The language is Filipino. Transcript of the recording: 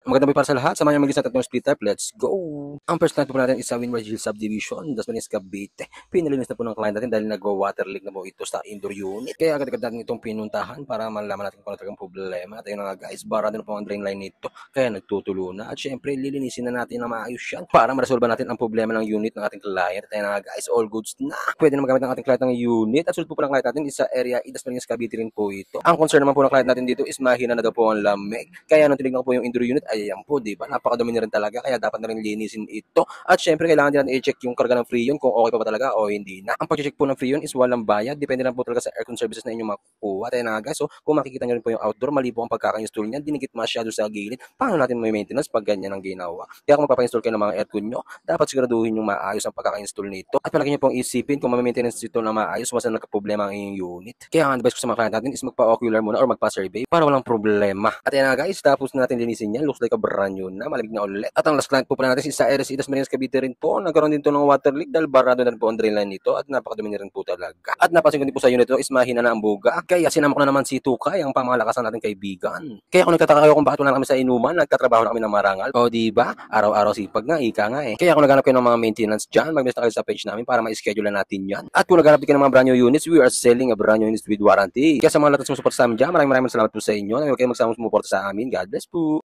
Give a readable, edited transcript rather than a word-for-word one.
Magandang gabi para sa lahat. Samahan niyo mag-isa tatlong split type. Let's go! Ang first client po natin is sa Windward Hill Subdivision, Dasmariñas, Cavite. Pinalinis na po ng client natin dahil nag-water leak na po ito sa indoor unit. Kaya agad-agad natin itong pinuntahan para malaman natin kung ano talagang problema. At ayun na nga guys, barado na po ang drain line nito. Kaya nagtutulo na. At syempre, lilinisin na natin na maayos yan para ma-resolve natin ang problema ng unit ng ating client. At ayun na nga guys, all goods na. Pwede na magamit ng ating client ng unit. At sulit po ng client natin is sa area Dasmariñas, Cavite rin po ito. Ang concern naman po ng client natin dito is mahina na daw po ang lamig. Kaya nung tinignan ko po yung indoor unit, ayan po, di ba? Napakadumi na rin talaga, kaya dapat na rin linisin ito. At syempre, kailangan din natin i-check yung karga ng Freon kung okay pa ba talaga o hindi na. Ang pag-check po ng Freon is walang bayad, depende lang po talaga sa aircon services na inyong makukuha. At ayun na nga guys, so kung makikita nyo rin po yung outdoor, mali po ang pagkaka-install niya, dinikit masyado sa gilid. Paano natin may maintenance pag ganyan ang ginawa? Kaya kung magpapa-install kayo ng mga aircon nyo, dapat siguraduhin yung maayos ang pagkaka-install nito. At palagi nyo pong isipin kung may-maintenance ito na maayos, mas na nagka-problema ang inyong unit. Kaya ang advice ko sa mga client natin is magpa-ocular muna or magpa-survey para walang problema. At ayun na guys, tapos na natin linisin yan. Looks like a brand new na, malamig na ulit. At ang last client po pala natin is sa RSC Dasmariñas, Cavite rin po. Nagkaroon din to ng water leak dahil barado na rin po ang drain line nito at napakadumi na rin po talaga. At napansin ko din po sa unit ito is mahina na ang buga. Kaya sinama ko na naman si Tukay, ang pangmalakasan nating kaibigan. Kaya kung nagtataka kayo kung bakit wala na kami sa inuman, nagtatrabaho na kami ng marangal. O diba? Araw-araw sipag nga, ika nga eh. Kaya kung naghanap kayo ng mga maintenance dyan, mag-message na kayo sa page namin para ma-schedule na natin yan. At kung naghanap din kayo ng mga brand new units, we are selling a brand new units with warranty. Kaya sa mga lahat na sumusuporta sa amin dyan, maraming salamat po sa inyo. Huwag kayo magsama sumuporta sa amin. God bless po.